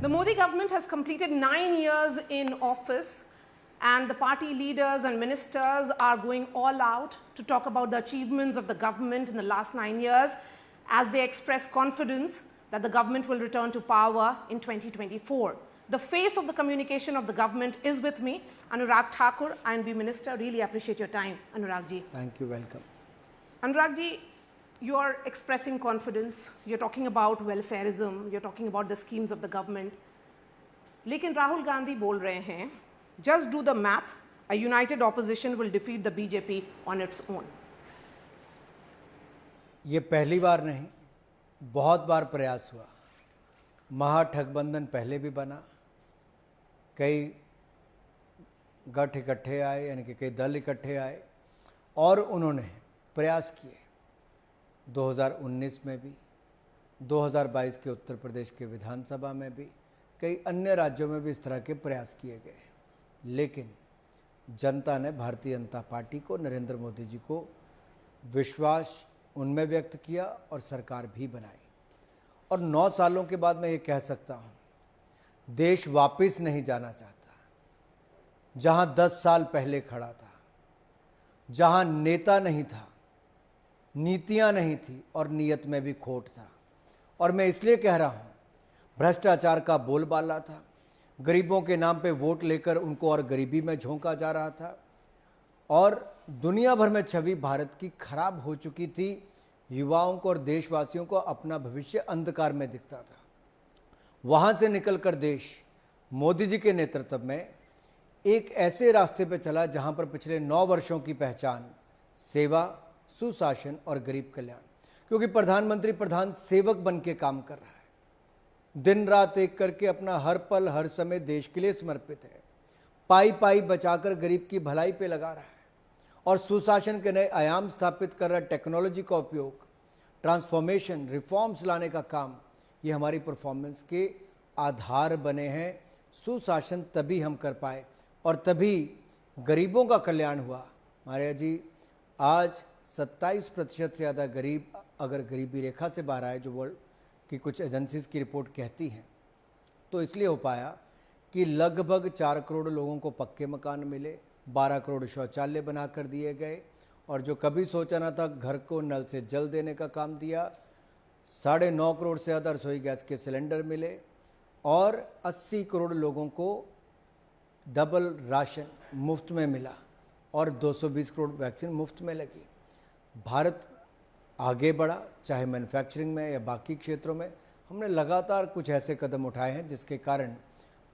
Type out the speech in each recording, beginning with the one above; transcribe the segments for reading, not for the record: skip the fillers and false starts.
The Modi government has completed 9 years in office, and the party leaders and ministers are going all out to talk about the achievements of the government in the last 9 years as they express confidence that the government will return to power in 2024. The face of the communication of the government is with me, Anurag Thakur, INB Minister. Really appreciate your time, Anurag ji. Thank you, welcome. Anurag ji, you are expressing confidence, you're talking about welfareism, you're talking about the schemes of the government. लेकिन राहुल गांधी बोल रहे हैं, just do the math, a united opposition will defeat the BJP on its own. ये पहली बार नहीं, बहुत बार प्रयास हुआ। महागठबंधन पहले भी बना, कई गठ इकट्ठे आए, यानी कि कई दल इकट्ठे आए और उन्होंने प्रयास किए। 2019 में भी, 2022 के उत्तर प्रदेश के विधानसभा में भी, कई अन्य राज्यों में भी इस तरह के प्रयास किए गए। लेकिन जनता ने भारतीय जनता पार्टी को, नरेंद्र मोदी जी को विश्वास उनमें व्यक्त किया और सरकार भी बनाई। और 9 सालों के बाद मैं ये कह सकता हूँ, देश वापस नहीं जाना चाहता। जहाँ 10 साल पहले खड़ा था, जहाँ नेता नहीं था, नीतियाँ नहीं थी और नीयत में भी खोट था। और मैं इसलिए कह रहा हूँ, भ्रष्टाचार का बोलबाला था, गरीबों के नाम पे वोट लेकर उनको और गरीबी में झोंका जा रहा था और दुनिया भर में छवि भारत की खराब हो चुकी थी। युवाओं को और देशवासियों को अपना भविष्य अंधकार में दिखता था। वहाँ से निकलकर देश मोदी जी के नेतृत्व में एक ऐसे रास्ते पर चला जहाँ पर पिछले 9 वर्षों की पहचान सेवा, सुशासन और गरीब कल्याण, क्योंकि प्रधानमंत्री प्रधान सेवक बन के काम कर रहा है। दिन रात एक करके अपना हर पल हर समय देश के लिए समर्पित है। पाई पाई बचाकर गरीब की भलाई पे लगा रहा है और सुशासन के नए आयाम स्थापित कर रहा है। टेक्नोलॉजी का उपयोग, ट्रांसफॉर्मेशन, रिफॉर्म्स लाने का काम, ये हमारी परफॉर्मेंस के आधार बने हैं। सुशासन तभी हम कर पाए और तभी गरीबों का कल्याण हुआ। मारिया जी, आज 27% से ज़्यादा गरीब अगर गरीबी रेखा से बाहर आए, जो वर्ल्ड की कुछ एजेंसीज की रिपोर्ट कहती हैं, तो इसलिए हो पाया कि लगभग 4 करोड़ लोगों को पक्के मकान मिले, 12 करोड़ शौचालय बना कर दिए गए और जो कभी सोचा ना था घर को नल से जल देने का काम दिया। 9.5 करोड़ से ज़्यादा रसोई गैस के सिलेंडर मिले और 80 करोड़ लोगों को डबल राशन मुफ्त में मिला और 220 करोड़ वैक्सीन मुफ्त में लगी। भारत आगे बढ़ा, चाहे मैन्युफैक्चरिंग में या बाकी क्षेत्रों में। हमने लगातार कुछ ऐसे कदम उठाए हैं जिसके कारण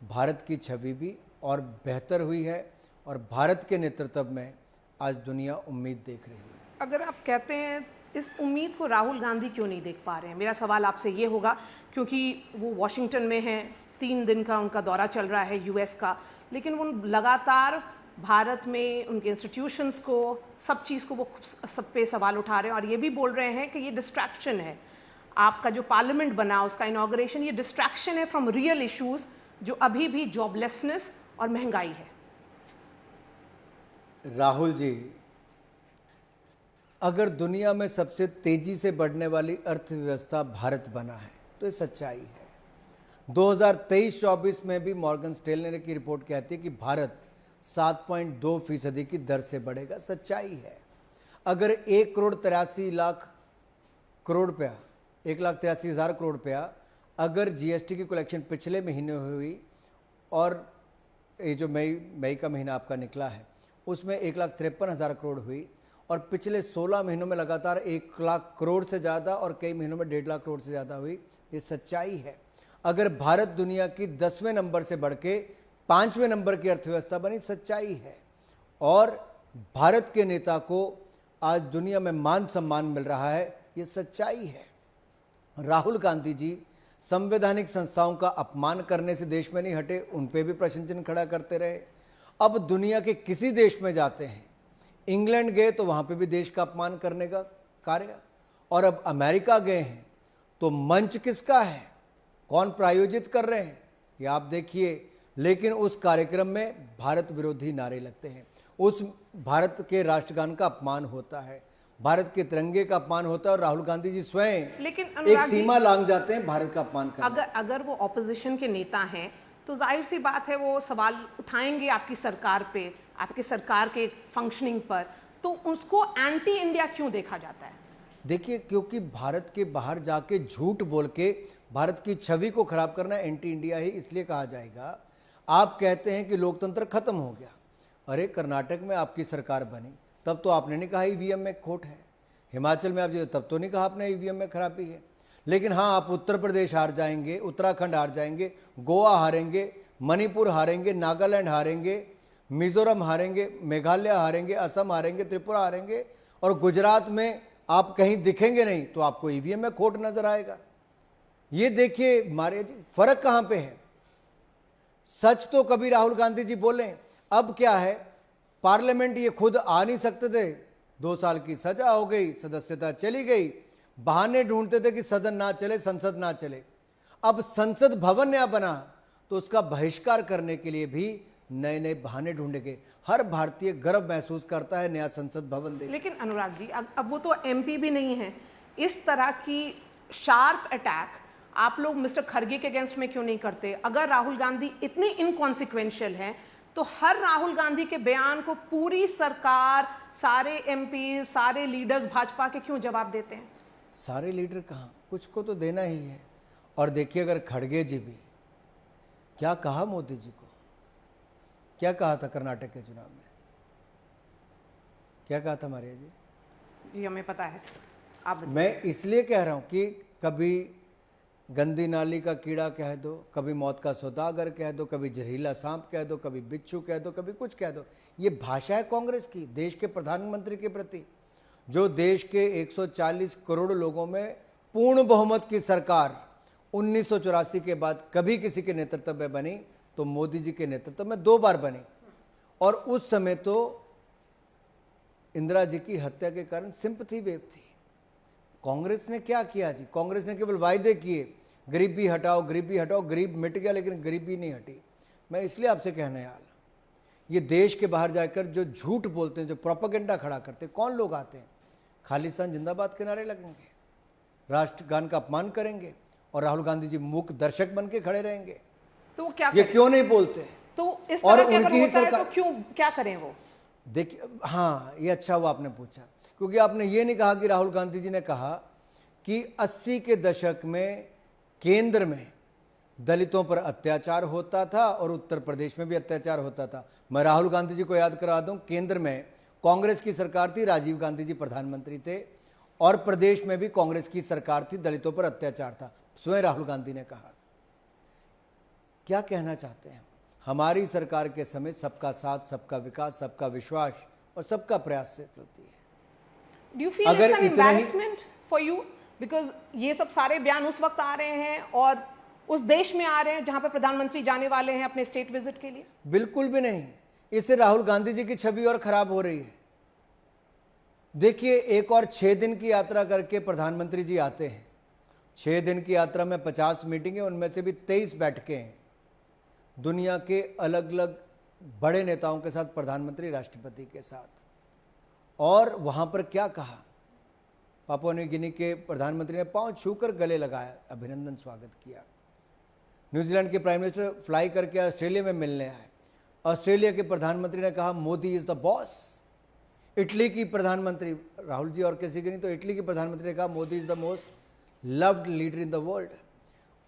भारत की छवि भी और बेहतर हुई है और भारत के नेतृत्व में आज दुनिया उम्मीद देख रही है। अगर आप कहते हैं इस उम्मीद को राहुल गांधी क्यों नहीं देख पा रहे हैं, मेरा सवाल आपसे ये होगा, क्योंकि वो वॉशिंगटन में हैं, 3 दिन का उनका दौरा चल रहा है यूएस का, लेकिन वो लगातार भारत में उनके इंस्टीट्यूशंस को, सब चीज़ को वो सब पे सवाल उठा रहे हैं और ये भी बोल रहे हैं कि ये डिस्ट्रैक्शन है। आपका जो पार्लियामेंट बना, उसका इनॉग्रेशन, ये डिस्ट्रैक्शन है फ्रॉम रियल इश्यूज, जो अभी भी जॉबलेसनेस और महंगाई है। राहुल जी, अगर दुनिया में सबसे तेजी से बढ़ने वाली अर्थव्यवस्था भारत बना है तो ये सच्चाई है। 2023-24 में भी मॉर्गन स्टेनले की रिपोर्ट कहती है कि भारत 7.2% की दर से बढ़ेगा। सच्चाई है। अगर 1,83,00,000 करोड़ रुपया अगर जीएसटी की कलेक्शन पिछले महीने हुई और ये जो मई का महीना आपका निकला है उसमें 1,53,000 करोड़ हुई और पिछले 16 महीनों में लगातार 1 लाख करोड़ से ज़्यादा और कई महीनों में 1.5 लाख करोड़ से ज़्यादा हुई, ये सच्चाई है। अगर भारत दुनिया की 10वें नंबर से बढ़ के 5वें नंबर की अर्थव्यवस्था बनी, सच्चाई है। और भारत के नेता को आज दुनिया में मान सम्मान मिल रहा है, ये सच्चाई है। राहुल गांधी जी संवैधानिक संस्थाओं का अपमान करने से देश में नहीं हटे, उन पे भी प्रश्न चिन्ह खड़ा करते रहे। अब दुनिया के किसी देश में जाते हैं, इंग्लैंड गए तो वहाँ पे भी देश का अपमान करने का कार्य, और अब अमेरिका गए हैं तो मंच किसका है, कौन प्रायोजित कर रहे हैं, ये आप देखिए। लेकिन उस कार्यक्रम में भारत विरोधी नारे लगते हैं, उस भारत के राष्ट्रगान का अपमान होता है, भारत के तिरंगे का अपमान होता है और राहुल गांधी जी स्वयं लेकिन एक अनुराग जी, सीमा लांघ जाते हैं भारत का अपमान करने। अगर वो ऑपोजिशन के नेता हैं तो जाहिर सी बात है वो सवाल उठाएंगे आपकी सरकार पे, आपकी सरकार के फंक्शनिंग पर, तो उसको एंटी इंडिया क्यों देखा जाता है? देखिए, क्योंकि भारत के बाहर जाके झूठ बोल के भारत की छवि को खराब करना एंटी इंडिया ही इसलिए कहा जाएगा। आप कहते हैं कि लोकतंत्र खत्म हो गया। अरे कर्नाटक में आपकी सरकार बनी तब तो आपने नहीं कहा ईवीएम में खोट है, हिमाचल में आप तब तो नहीं कहा आपने ईवीएम में खराबी है। लेकिन हाँ, आप उत्तर प्रदेश हार जाएंगे, उत्तराखंड हार जाएंगे, गोवा हारेंगे, मणिपुर हारेंगे, नागालैंड हारेंगे, मिजोरम हारेंगे, मेघालय हारेंगे, असम हारेंगे, त्रिपुरा हारेंगे और गुजरात में आप कहीं दिखेंगे नहीं तो आपको ईवीएम में खोट नजर आएगा। ये देखिए मारे जी, फर्क कहां पे है। सच तो कभी राहुल गांधी जी बोले, अब क्या है, पार्लियामेंट ये खुद आ नहीं सकते थे, 2 साल की सजा हो गई, सदस्यता चली गई, बहाने ढूंढते थे कि सदन ना चले, संसद ना चले। अब संसद भवन नया बना तो उसका बहिष्कार करने के लिए भी नए नए बहाने ढूंढेंगे। हर भारतीय गर्व महसूस करता है नया संसद भवन देख। लेकिन अनुराग जी, अब वो तो एमपी भी नहीं है। इस तरह की शार्प अटैक आप लोग मिस्टर खड़गे के अगेंस्ट में क्यों नहीं करते? अगर राहुल गांधी इतनी इनकॉन्सिक्वेंशियल हैं तो हर राहुल गांधी के बयान को पूरी सरकार, सारे एमपी, सारे लीडर्स भाजपा के क्यों जवाब देते हैं? सारे लीडर कहाँ, कुछ को तो देना ही है। और देखिए, अगर खड़गे जी भी क्या कहा मोदी जी को, क्या कहा था कर्नाटक के चुनाव में, क्या कहा था मारिया जी? जी हमें पता है, आप बताइए। मैं इसलिए कह रहा हूं कि कभी गंदी नाली का कीड़ा कह दो, कभी मौत का सौदागर कह दो, कभी जहरीला सांप कह दो, कभी बिच्छू कह दो, कभी कुछ कह दो। ये भाषा है कांग्रेस की देश के प्रधानमंत्री के प्रति, जो देश के 140 करोड़ लोगों में पूर्ण बहुमत की सरकार 1984 के बाद कभी किसी के नेतृत्व में बनी तो मोदी जी के नेतृत्व में 2 बार बनी। और उस समय तो इंदिरा जी की हत्या के कारण सिंपैथी वेव थी। कांग्रेस ने क्या किया जी? कांग्रेस ने केवल वायदे किए, गरीबी हटाओ, गरीबी हटाओ, गरीब मिट गया, लेकिन गरीबी नहीं हटी। मैं इसलिए आपसे कहने यार, ये देश के बाहर जाकर जो झूठ बोलते हैं, जो प्रोपेगेंडा खड़ा करते हैं, कौन लोग आते हैं? खालिस्तान जिंदाबाद के नारे लगेंगे, राष्ट्रगान का अपमान करेंगे और राहुल गांधी जी मूक दर्शक बन के खड़े रहेंगे। तो वो क्या ये करें? क्यों नहीं बोलते? तो इस और तरह के अगर उनकी ही होता है सरकार, तो क्यों, क्या करें वो? देखिए, हाँ ये अच्छा हुआ आपने पूछा, क्योंकि आपने ये नहीं कहा कि राहुल गांधी जी ने कहा कि 80 के दशक में केंद्र में दलितों पर अत्याचार होता था और उत्तर प्रदेश में भी अत्याचार होता था। मैं राहुल गांधी जी को याद करा दूं, केंद्र में कांग्रेस की सरकार थी, राजीव गांधी जी प्रधानमंत्री थे और प्रदेश में भी कांग्रेस की सरकार थी, दलितों पर अत्याचार था, स्वयं राहुल गांधी ने कहा। क्या कहना चाहते हैं? हमारी सरकार के समय सबका साथ, सबका विकास, सबका विश्वास और सबका प्रयास से चलती है। Do you feel अगर it's an इतना ही- embarrassment for you? Because ये सब सारे बयान उस वक्त आ रहे हैं और उस देश में आ रहे हैं जहां पर प्रधानमंत्री जाने वाले हैं अपने स्टेट विजिट के लिए। बिल्कुल भी नहीं, इससे राहुल गांधी जी की छवि और खराब हो रही है। देखिए, एक और 6 दिन की यात्रा करके प्रधानमंत्री जी आते हैं। 6 दिन की यात्रा में 50 मीटिंगें, उनमें से भी 23 बैठकें हैं दुनिया के अलग अलग बड़े नेताओं के साथ, प्रधानमंत्री राष्ट्रपति के साथ। और वहां पर क्या कहा? पापुआ न्यू गिनी के प्रधानमंत्री ने पांव छूकर गले लगाया, अभिनंदन स्वागत किया। न्यूजीलैंड के प्राइम मिनिस्टर फ्लाई करके ऑस्ट्रेलिया में मिलने आए। ऑस्ट्रेलिया के प्रधानमंत्री ने कहा Modi is the boss. Italy की प्रधानमंत्री, राहुल जी और किसी की नहीं, तो इटली की प्रधानमंत्री ने कहा Modi is the most loved leader in the world.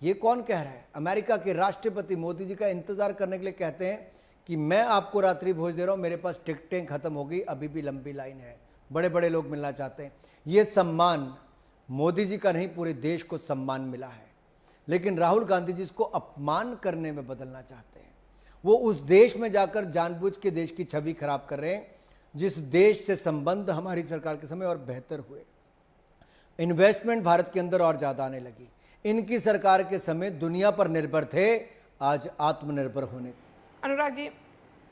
ये कौन कह रहा है? अमेरिका के राष्ट्रपति मोदी जी का इंतजार करने के लिए कहते हैं कि मैं आपको रात्रि भोज दे रहा हूं, मेरे पास टिकटें खत्म हो गई, अभी भी लंबी लाइन है, बड़े बड़े लोग मिलना चाहते हैं। ये सम्मान मोदी जी का नहीं, पूरे देश को सम्मान मिला है। लेकिन राहुल गांधी जी इसको अपमान करने में बदलना चाहते हैं। वो उस देश में जाकर जानबूझ के देश की छवि खराब कर रहे हैं जिस देश से संबंध हमारी सरकार के समय और बेहतर हुए। इन्वेस्टमेंट भारत के अंदर और ज्यादा आने लगी। इनकी सरकार के समय दुनिया पर निर्भर थे, आज आत्मनिर्भर होने। अनुराग जी,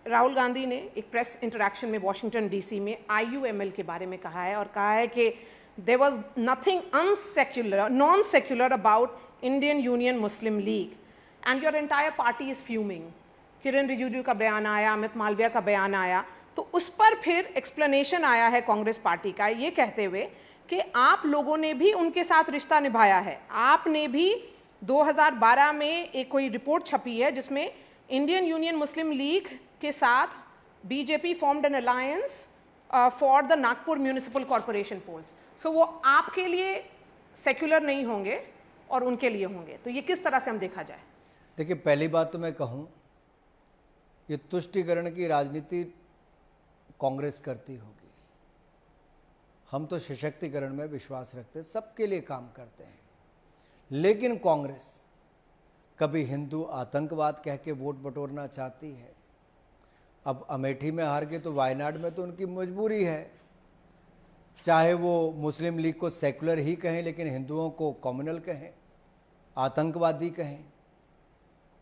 राहुल गांधी ने एक प्रेस इंटरैक्शन में वॉशिंगटन डीसी में IUML के बारे में कहा है और कहा है कि there was nothing unsecular, non secular about Indian Union Muslim League and your entire party is fuming. Kiran Rijiju का बयान आया, अमित मालविया का बयान आया, तो तो उस पर फिर एक्सप्लेनेशन आया है कांग्रेस पार्टी का, ये कहते हुए कि आप लोगों ने भी उनके साथ रिश्ता निभाया है। आपने भी 2012 में एक कोई रिपोर्ट छपी है जिसमें इंडियन यूनियन मुस्लिम लीग के साथ BJP formed an alliance for the Nagpur municipal corporation polls. So वो आपके लिए सेक्युलर नहीं होंगे और उनके लिए होंगे, तो ये किस तरह से हम देखा जाए? देखिए, पहली बात तो मैं कहूँ, ये तुष्टीकरण की राजनीति कांग्रेस करती होगी। हम तो सशक्तिकरण में विश्वास रखते हैं, सबके लिए काम करते हैं। लेकिन कांग्रेस कभी हिंदू आतंकवाद कह के वोट बटोरना चाहती है। अब अमेठी में हार गए तो वायनाड में तो उनकी मजबूरी है। चाहे वो मुस्लिम लीग को सेकुलर ही कहें, लेकिन हिंदुओं को कम्युनल कहें, आतंकवादी कहें।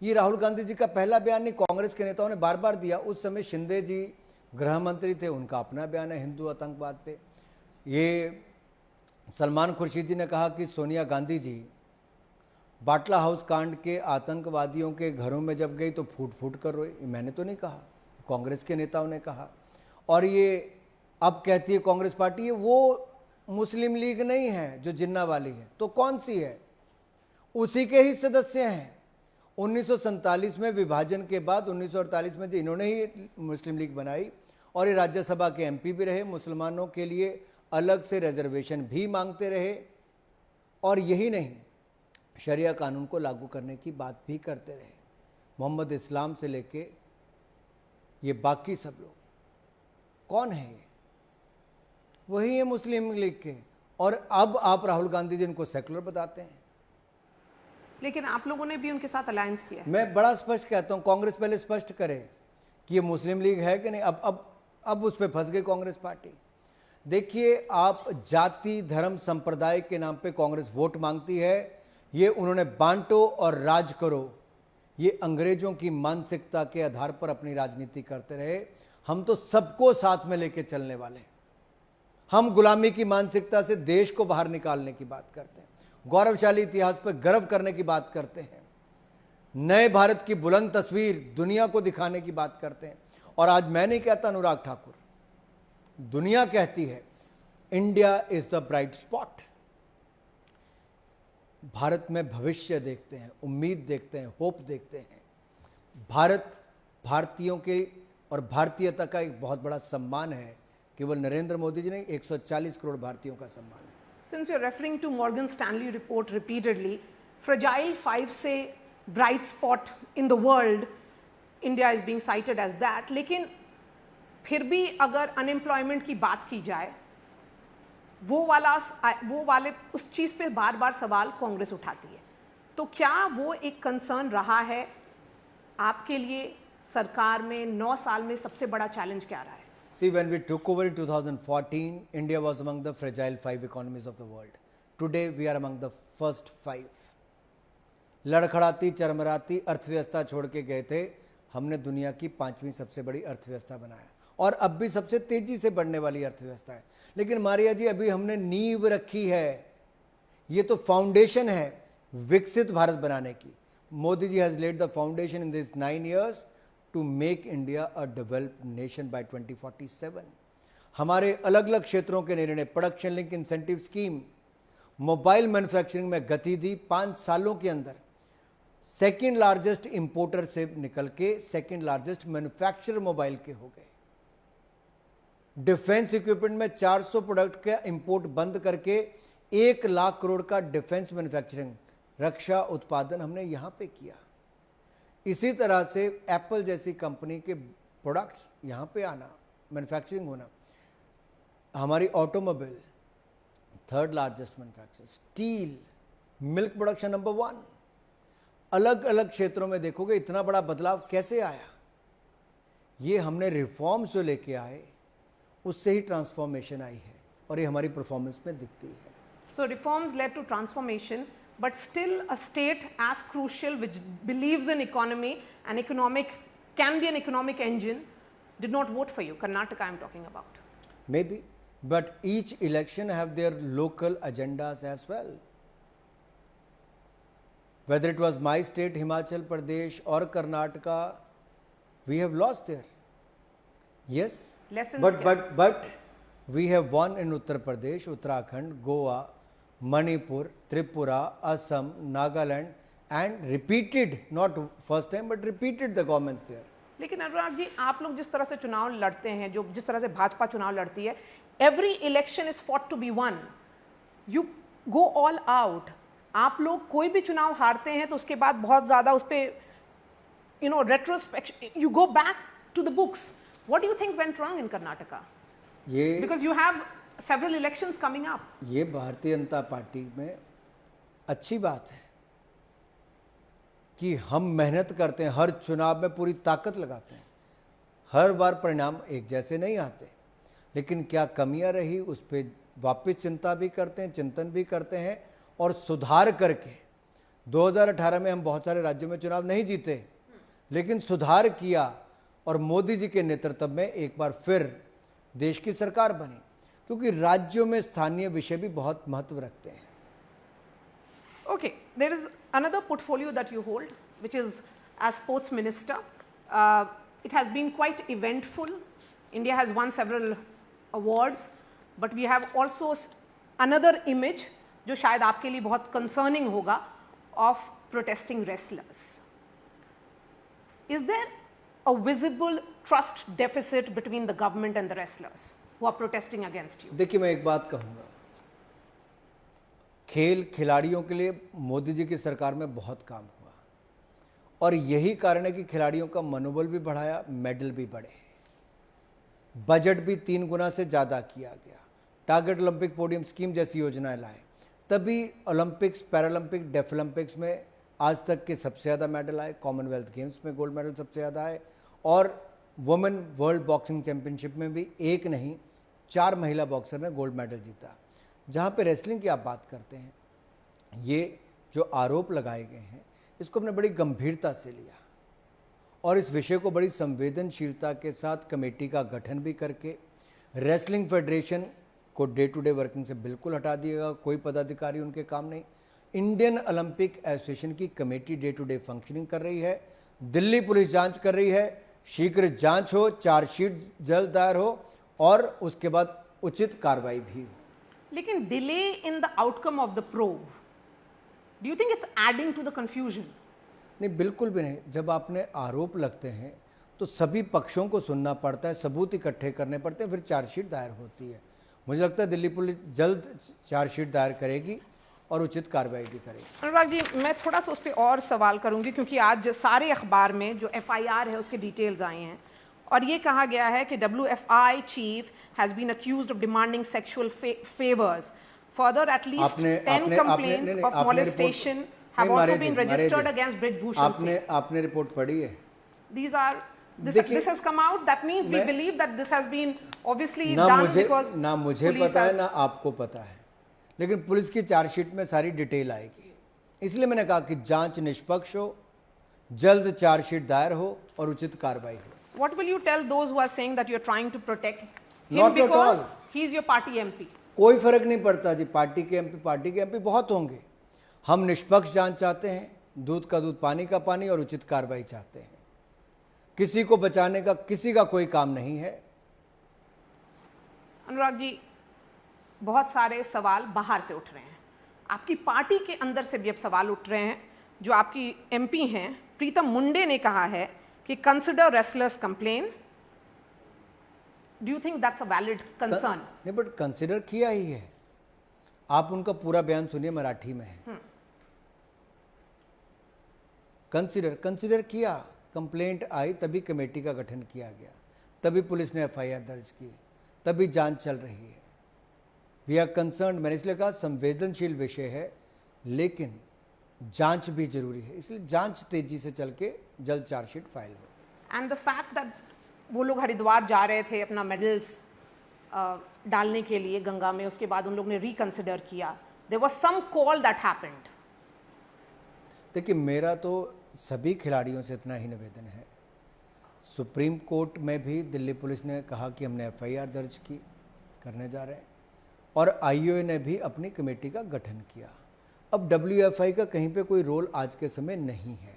ये राहुल गांधी जी का पहला बयान नहीं, कांग्रेस के नेताओं ने बार बार दिया। उस समय शिंदे जी गृह मंत्री थे, उनका अपना बयान है हिंदू आतंकवाद पे। ये सलमान खुर्शीद जी ने कहा कि सोनिया गांधी जी बाटला हाउस कांड के आतंकवादियों के घरों में जब गई तो फूट फूट कर रोई। मैंने तो नहीं कहा, कांग्रेस के नेताओं ने कहा। और ये अब कहती है कांग्रेस पार्टी ये वो मुस्लिम लीग नहीं है जो जिन्ना वाली है, तो कौन सी है? उसी के ही सदस्य हैं। 1947 में विभाजन के बाद 1948 में जो इन्होंने ही मुस्लिम लीग बनाई और ये राज्यसभा के एमपी भी रहे, मुसलमानों के लिए अलग से रिजर्वेशन भी मांगते रहे, और यही नहीं, शरिया कानून को लागू करने की बात भी करते रहे। मोहम्मद इस्लाम से लेके ये बाकी सब लोग कौन है? ये वही है मुस्लिम लीग के। और अब आप राहुल गांधी जी इनको सेकुलर बताते हैं। लेकिन आप लोगों ने भी उनके साथ अलायंस किया है। मैं बड़ा स्पष्ट कहता हूं, कांग्रेस पहले स्पष्ट करे कि ये मुस्लिम लीग है कि नहीं। अब उस पर फंस गई कांग्रेस पार्टी। देखिए, आप जाति धर्म संप्रदाय के नाम पे कांग्रेस वोट मांगती है। ये उन्होंने बांटो और राज करो, ये अंग्रेजों की मानसिकता के आधार पर अपनी राजनीति करते रहे। हम तो सबको साथ में लेके चलने वाले हैं। हम गुलामी की मानसिकता से देश को बाहर निकालने की बात करते हैं, गौरवशाली इतिहास पर गर्व करने की बात करते हैं, नए भारत की बुलंद तस्वीर दुनिया को दिखाने की बात करते हैं। और आज मैं नहीं कहता, अनुराग ठाकुर, दुनिया कहती है India is the bright spot. Bharat में भविष्य देखते हैं, उम्मीद देखते हैं, होप देखते हैं। भारत भारतीयों के और भारतीयता का एक बहुत बड़ा सम्मान है। केवल नरेंद्र मोदी जी नहीं, 140 करोड़ भारतीयों का सम्मान है। Since you're referring to Morgan Stanley report repeatedly, fragile 5 से bright spot in the world, India is being cited as that. लेकिन फिर भी अगर अनएम्प्लॉयमेंट की बात की जाए, वो वाले उस चीज़ पे बार बार सवाल कांग्रेस उठाती है। तो क्या वो एक कंसर्न रहा है आपके लिए? सरकार में 9 साल में सबसे बड़ा चैलेंज क्या रहा है? See, when we took over in 2014, India was among the fragile 5 economies of the world. Today, we are among the first 5. लड़खड़ाती चरमराती अर्थव्यवस्था छोड़ के गए थे, हमने दुनिया की 5वीं सबसे बड़ी अर्थव्यवस्था बनाया, और अब भी सबसे तेजी से बढ़ने वाली अर्थव्यवस्था है। लेकिन मारिया जी, अभी हमने नींव रखी है, ये तो फाउंडेशन है विकसित भारत बनाने की। Modi ji has led the foundation in this 9 years to make India a developed nation by 2047. हमारे अलग अलग क्षेत्रों के निर्णय, production link incentive scheme, mobile manufacturing में गति दी। 5 सालों के अंदर सेकेंड लार्जेस्ट इंपोर्टर से निकल के सेकेंड लार्जेस्ट मैन्युफैक्चरर मोबाइल के हो गए। डिफेंस इक्विपमेंट में 400 प्रोडक्ट का इंपोर्ट बंद करके 1 लाख करोड़ का डिफेंस मैन्युफैक्चरिंग, रक्षा उत्पादन हमने यहां पे किया। इसी तरह से एप्पल जैसी कंपनी के प्रोडक्ट्स यहां पे आना, मैन्युफैक्चरिंग होना। हमारी automobile 3rd largest manufacture, steel, milk production number 1। अलग अलग क्षेत्रों में देखोगे इतना बड़ा बदलाव कैसे आया। ये हमने रिफॉर्म्स जो लेके आए उससे ही ट्रांसफॉर्मेशन आई है, और ये हमारी परफॉर्मेंस में दिखती है। So reforms led to transformation, but still a state as crucial which believes in economy and can be an economic engine did not vote for you. Karnataka I'm talking about. Maybe, but each election have their local agendas as well. Whether it was my state Himachal Pradesh or Karnataka, we have lost there. Yes, Lessons but क्या? but we have won in Uttar Pradesh, Uttarakhand, Goa, Manipur, Tripura, Assam, Nagaland, and repeated, not first time, but repeated the governments there. लेकिन अनुराग जी, आप लोग जिस तरह से चुनाव लड़ते हैं, जो जिस तरह से भाजपा चुनाव लड़ती है, every election is fought to be won, you go all out. आप लोग कोई भी चुनाव हारते हैं तो उसके बाद बहुत ज्यादा उस पर retrospection, you go back to the books. What do you think went wrong in Karnataka? ये because you have several elections coming up. ये भारतीय जनता पार्टी में अच्छी बात है कि हम मेहनत करते हैं, हर चुनाव में पूरी ताकत लगाते हैं, हर बार परिणाम एक जैसे नहीं आते, लेकिन क्या कमियां रही उस पर वापस चिंता भी करते हैं, चिंतन भी करते हैं और सुधार करके 2018 में हम बहुत सारे राज्यों में चुनाव नहीं जीते, लेकिन सुधार किया और मोदी जी के नेतृत्व में एक बार फिर देश की सरकार बनी, क्योंकि राज्यों में स्थानीय विषय भी बहुत महत्व रखते हैं। Okay, there is another portfolio that you hold, which is as sports minister. It has been quite eventful. India has won several awards, but we have also another image, जो शायद आपके लिए बहुत concerning होगा, of protesting wrestlers. Is there a visible trust deficit between the government and the wrestlers who are protesting against you? देखिए, मैं एक बात कहूँगा, खेल खिलाड़ियों के लिए मोदी जी की सरकार में बहुत काम हुआ और यही कारण है कि खिलाड़ियों का मनोबल भी बढ़ाया, मेडल भी बढ़े, बजट भी 3 गुना से ज़्यादा किया गया, टारगेट ओलंपिक पोडियम स्कीम जैसी योजनाएं लाए, तभी ओलंपिक्स, पैरालंपिक, डेफ ओलंपिक्स में आज तक के सबसे ज़्यादा मेडल आए, कॉमनवेल्थ गेम्स में गोल्ड मेडल सबसे ज़्यादा आए और वुमेन वर्ल्ड बॉक्सिंग चैंपियनशिप में भी एक नहीं 4 महिला बॉक्सर ने गोल्ड मेडल जीता। जहाँ पे रेसलिंग की आप बात करते हैं, ये जो आरोप लगाए गए हैं इसको हमने बड़ी गंभीरता से लिया और इस विषय को बड़ी संवेदनशीलता के साथ कमेटी का गठन भी करके रेसलिंग फेडरेशन को डे टू डे वर्किंग से बिल्कुल हटा दिएगा, कोई पदाधिकारी उनके काम नहीं। इंडियन ओलंपिक एसोसिएशन की committee day to day functioning कर रही है, दिल्ली पुलिस जांच कर रही है, शीघ्र जांच हो, चार्जशीट जल्द दायर हो और उसके बाद उचित कार्रवाई भी हो। लेकिन delay in the outcome of the probe, do you think it's adding to the confusion? नहीं, बिल्कुल भी नहीं। जब आपने आरोप लगते हैं तो सभी पक्षों को सुनना पड़ता है, सबूत इकट्ठे करने पड़ते हैं, फिर चार्जशीट दायर होती है। मुझे लगता है दिल्ली पुलिस जल्द चार्जशीट दायर करेगी और उचित कार्रवाई भी करेगी। अनुराग जी, मैं थोड़ा सा उस पर और सवाल करूंगी क्योंकि आज सारे अखबार में जो FIR है उसके डिटेल्स आए हैं और ये कहा गया है कि WFI chief has been accused of demanding sexual favours. Further at least 10 complaints of molestation have also been registered against Brijbhushan Singh. आपने रिपोर्ट पढ़ी है? These are this has come out. That means we believe that this has been obviously done because ना मुझे पता है ना आपको पता है, लेकिन पुलिस की चार्जशीट में सारी डिटेल आएगी। इसलिए मैंने कहा कि जांच निष्पक्ष हो, जल्द चार्जशीट दायर हो और उचित कार्रवाई हो। What will you tell those who are saying that you are trying to protect him Not at because all. he is your party MP? कोई फर्क नहीं पड़ता जी, पार्टी के एमपी बहुत होंगे। हम निष्पक्ष जांच चाहते हैं, दूध का दूध पानी का पानी और उचित कार्रवाई चाहते हैं। किसी को बचाने का किसी का कोई काम नहीं है। अनुराग जी, बहुत सारे सवाल बाहर से उठ रहे हैं, आपकी पार्टी के अंदर से भी अब सवाल उठ रहे हैं। जो आपकी MP हैं प्रीतम मुंडे ने कहा है कि consider wrestlers complain. Do you think that's a valid concern? नहीं, बट कंसिडर किया ही है। आप उनका पूरा बयान सुनिए, मराठी में है। कंसिडर किया, कंप्लेंट आई तभी कमेटी का गठन किया गया, तभी पुलिस ने FIR दर्ज की, तभी जांच चल रही है। We are concern. मैंने इसलिए कहा संवेदनशील विषय है, लेकिन जांच भी जरूरी है, इसलिए जांच तेजी से चल के जल्द चार्जशीट फाइल हो। एंड द फैक्ट दैट वो लोग हरिद्वार जा रहे थे अपना मेडल्स डालने के लिए गंगा में, उसके बाद उन लोग ने रिकंसिडर किया, there was some call that happened. देखिए, मेरा तो सभी खिलाड़ियों से इतना ही निवेदन है, सुप्रीम कोर्ट में भी दिल्ली पुलिस ने कहा कि हमने FIR दर्ज की, करने जा रहे हैं, और IOA ने भी अपनी कमेटी का गठन किया। अब WFI का कहीं पे कोई रोल आज के समय नहीं है,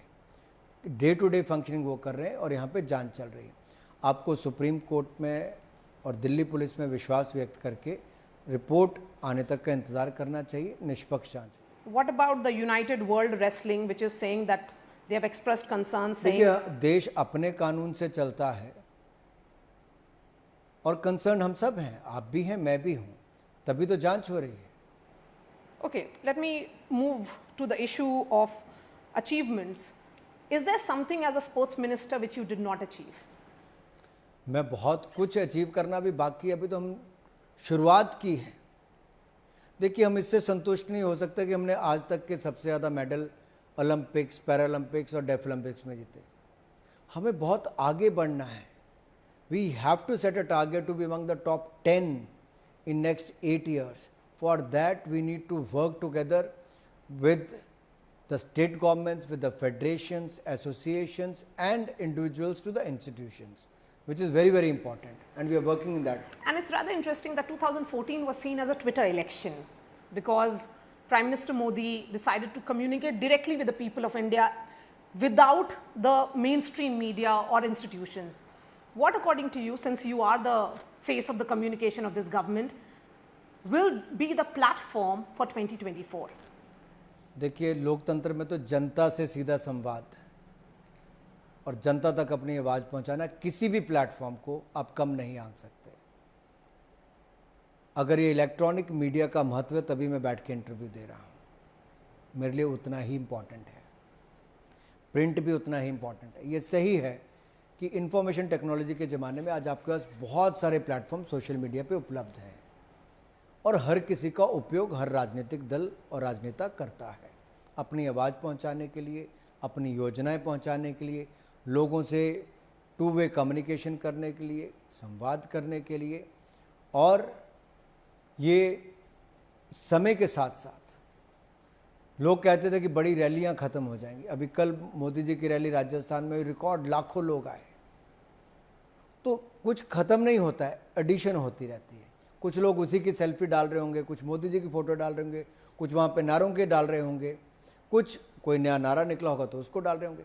डे टू डे फंक्शनिंग वो कर रहे हैं और यहाँ पे जांच चल रही है। आपको सुप्रीम कोर्ट में और दिल्ली पुलिस में विश्वास व्यक्त करके रिपोर्ट आने तक का इंतज़ार करना चाहिए, निष्पक्ष जांच। What about the United World Wrestling, which is saying that they have expressed concern, saying देखिए, देश अपने कानून से चलता है और कंसर्न हम सब हैं, आप भी हैं, मैं भी हूं, तभी तो जांच हो रही है। Okay, let me move to the issue of achievements. Is there something as a sports minister which you did not achieve? मैं बहुत कुछ अचीव करना भी बाकी है, अभी तो हम शुरुआत की है। देखिए, हम इससे संतुष्ट नहीं हो सकते कि हमने आज तक के सबसे ज़्यादा मेडल ओलंपिक्स, पैरालंपिक्स और डेफ ओलंपिक्स में जीते। हमें बहुत आगे बढ़ना है। We have to set a target to be among the top 10 in next 8 years. For that we need to work together with the state governments, with the federations, associations and individuals to the institutions, which is very, very important, and we are working in that. And it's rather interesting that 2014 was seen as a Twitter election because Prime Minister Modi decided to communicate directly with the people of India without the mainstream media or institutions. What, according to you, since you are the face of the communication of this government, will be the platform for 2024? देखिए, लोकतंत्र में तो जनता से सीधा संवाद और जनता तक अपनी आवाज़ पहुंचाना, किसी भी प्लेटफॉर्म को आप कम नहीं आंक सकते। अगर ये इलेक्ट्रॉनिक मीडिया का महत्व है, तभी मैं बैठ के इंटरव्यू दे रहा हूँ, मेरे लिए उतना ही इम्पॉर्टेंट है। प्रिंट भी उतना ही इम्पॉर्टेंट है। ये सही है कि इंफॉर्मेशन टेक्नोलॉजी के ज़माने में आज आपके पास बहुत सारे प्लेटफॉर्म सोशल मीडिया पे उपलब्ध हैं और हर किसी का उपयोग हर राजनीतिक दल और राजनेता करता है अपनी आवाज़ पहुंचाने के लिए, अपनी योजनाएं पहुंचाने के लिए, लोगों से टू वे कम्युनिकेशन करने के लिए, संवाद करने के लिए। और ये समय के साथ साथ लोग कहते थे कि बड़ी रैलियां ख़त्म हो जाएंगी। अभी कल मोदी जी की रैली राजस्थान में रिकॉर्ड लाखों लोग आए। तो कुछ ख़त्म नहीं होता है, एडिशन होती रहती है। कुछ लोग उसी की सेल्फी डाल रहे होंगे, कुछ मोदी जी की फ़ोटो डाल रहे होंगे, कुछ वहाँ पे नारों के डाल रहे होंगे, कुछ कोई नया नारा निकला होगा तो उसको डाल रहे होंगे।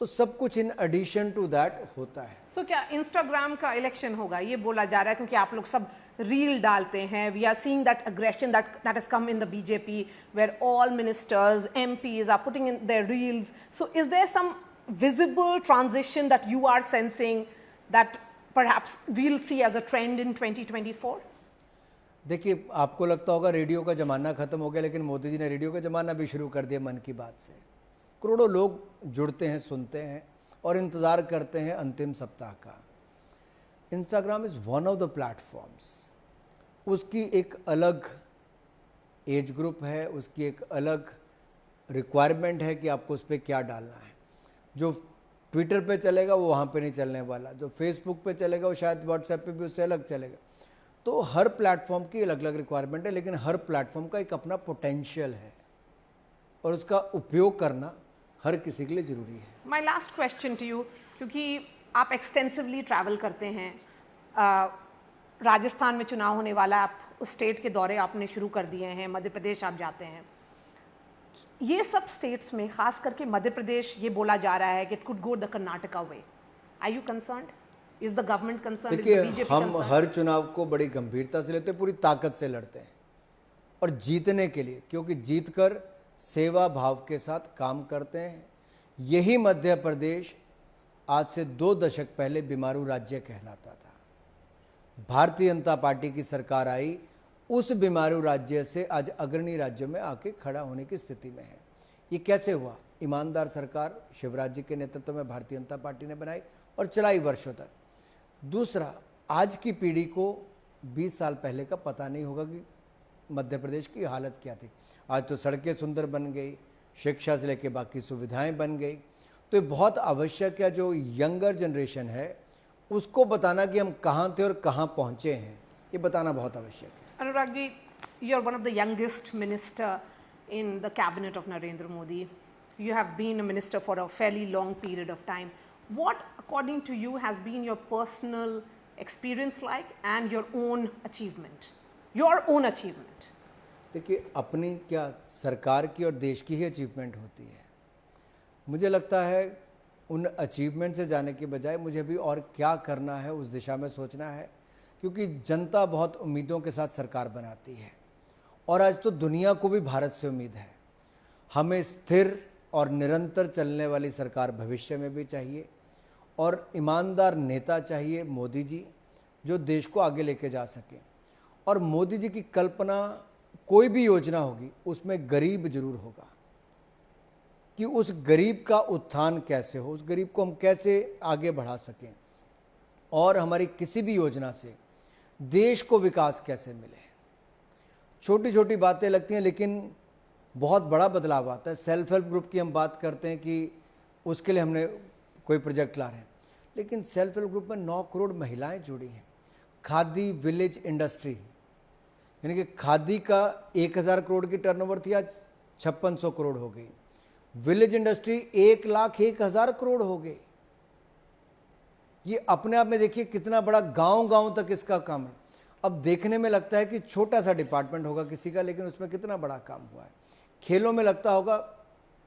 तो सब कुछ इन एडिशन टू दैट होता है। सो क्या इंस्टाग्राम का इलेक्शन होगा, ये बोला जा रहा है, क्योंकि आप लोग सब रील डालते हैं। We are seeing that aggression that has come in the BJP where all ministers, MPs are putting in their reels. So is there some visible transition that you are sensing that perhaps we'll see as a trend in 2024? देखिए, आपको लगता होगा radio का ज़माना ख़त्म हो गया, लेकिन मोदी जी ने रेडियो का ज़माना भी शुरू कर दिया मन की बात से। करोड़ों लोग जुड़ते हैं, सुनते हैं और इंतज़ार करते हैं अंतिम सप्ताह का। Instagram is one of the platforms. उसकी एक अलग एज ग्रुप है, उसकी एक अलग रिक्वायरमेंट है कि आपको उस पर क्या डालना है। जो ट्विटर पे चलेगा वो वहाँ पे नहीं चलने वाला, जो फेसबुक पे चलेगा वो शायद व्हाट्सएप पे भी उससे अलग चलेगा। तो हर प्लेटफॉर्म की अलग अलग रिक्वायरमेंट है, लेकिन हर प्लेटफॉर्म का एक अपना पोटेंशियल है और उसका उपयोग करना हर किसी के लिए ज़रूरी है। My last question to you, क्योंकि आप एक्सटेंसिवली ट्रैवल करते हैं, राजस्थान में चुनाव होने वाला है, आप उस स्टेट के दौरे आपने शुरू कर दिए हैं, मध्य प्रदेश आप जाते हैं। ये सब स्टेट्स में, खास करके मध्य प्रदेश, ये बोला जा रहा है कि it could go the Karnataka way. Are you concerned? Is the government concerned? देखिए, हम हर चुनाव को बड़ी गंभीरता से लेते हैं, पूरी ताकत से लड़ते हैं और जीतने के लिए, क्योंकि जीतकर सेवा भाव के साथ काम करते हैं। यही मध्य प्रदेश आज से 2 दशक पहले बीमारू राज्य कहलाता था। भारतीय जनता पार्टी की सरकार आई, उस बीमारू राज्य से आज अग्रणी राज्यों में आके खड़ा होने की स्थिति में है। ये कैसे हुआ? ईमानदार सरकार शिवराज जी के नेतृत्व में भारतीय जनता पार्टी ने बनाई और चलाई वर्षों तक। दूसरा, आज की पीढ़ी को 20 साल पहले का पता नहीं होगा कि मध्य प्रदेश की हालत क्या थी। आज तो सड़कें सुंदर बन गई, शिक्षा से लेकर बाकी सुविधाएं बन गई। तो ये बहुत आवश्यक है, जो यंगर जनरेशन है उसको बताना कि हम कहाँ थे और कहाँ पहुँचे हैं, ये बताना बहुत आवश्यक है। Anurag ji, you're one of the youngest minister in the cabinet of Narendra Modi. You have been a minister for a fairly long period of time. What, according to you, has been your personal experience like and your own achievement? Your own achievement? देखिए, अपनी क्या, सरकार की और देश की ही achievement होती है। मुझे लगता है उन अचीवमेंट से जाने के बजाय मुझे भी और क्या करना है उस दिशा में सोचना है, क्योंकि जनता बहुत उम्मीदों के साथ सरकार बनाती है और आज तो दुनिया को भी भारत से उम्मीद है। हमें स्थिर और निरंतर चलने वाली सरकार भविष्य में भी चाहिए और ईमानदार नेता चाहिए मोदी जी, जो देश को आगे लेके जा सके। और मोदी जी की कल्पना, कोई भी योजना होगी उसमें गरीब जरूर होगा, कि उस गरीब का उत्थान कैसे हो, उस गरीब को हम कैसे आगे बढ़ा सकें और हमारी किसी भी योजना से देश को विकास कैसे मिले। छोटी छोटी बातें लगती हैं लेकिन बहुत बड़ा बदलाव आता है। सेल्फ हेल्प ग्रुप की हम बात करते हैं कि उसके लिए हमने कोई प्रोजेक्ट ला रहे हैं, लेकिन सेल्फ हेल्प ग्रुप में 9 करोड़ महिलाएं जुड़ी हैं। खादी विलेज इंडस्ट्री, यानी कि खादी का 1000 करोड़ की टर्नओवर थी, आज 5600 करोड़ हो गई। विलेज इंडस्ट्री 1,01,000 करोड़ हो गई। ये अपने आप में देखिए कितना बड़ा, गांव गांव तक इसका काम है। अब देखने में लगता है कि छोटा सा डिपार्टमेंट होगा किसी का, लेकिन उसमें कितना बड़ा काम हुआ है। खेलों में लगता होगा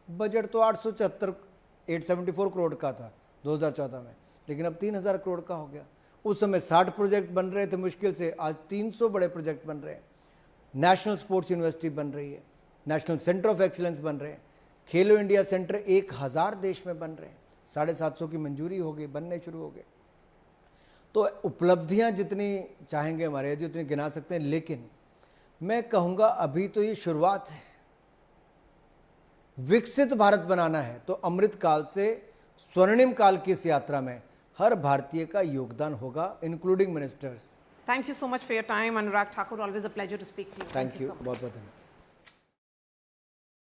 बजट तो 874 करोड़ का था 2014 में, लेकिन अब 3000 करोड़ का हो गया। उस समय 60 प्रोजेक्ट बन रहे थे मुश्किल से, आज 300 बड़े प्रोजेक्ट बन रहे हैं। नेशनल स्पोर्ट्स यूनिवर्सिटी बन रही है, नेशनल सेंटर ऑफ एक्सीलेंस बन रहे हैं, खेलो इंडिया सेंटर 1000 देश में बन रहे हैं, 750 की मंजूरी हो गई, बनने शुरू हो गए। तो उपलब्धियां जितनी चाहेंगे हमारे जितनी गिना सकते हैं, लेकिन मैं कहूँगा अभी तो ये शुरुआत है। विकसित भारत बनाना है तो अमृत काल से स्वर्णिम काल की इस यात्रा में हर भारतीय का योगदान होगा, including ministers. Thank you so much for your time, Anurag Thakur. Always a pleasure to speak to you. Thank you, so much. बहुत बहुत धन्यवाद।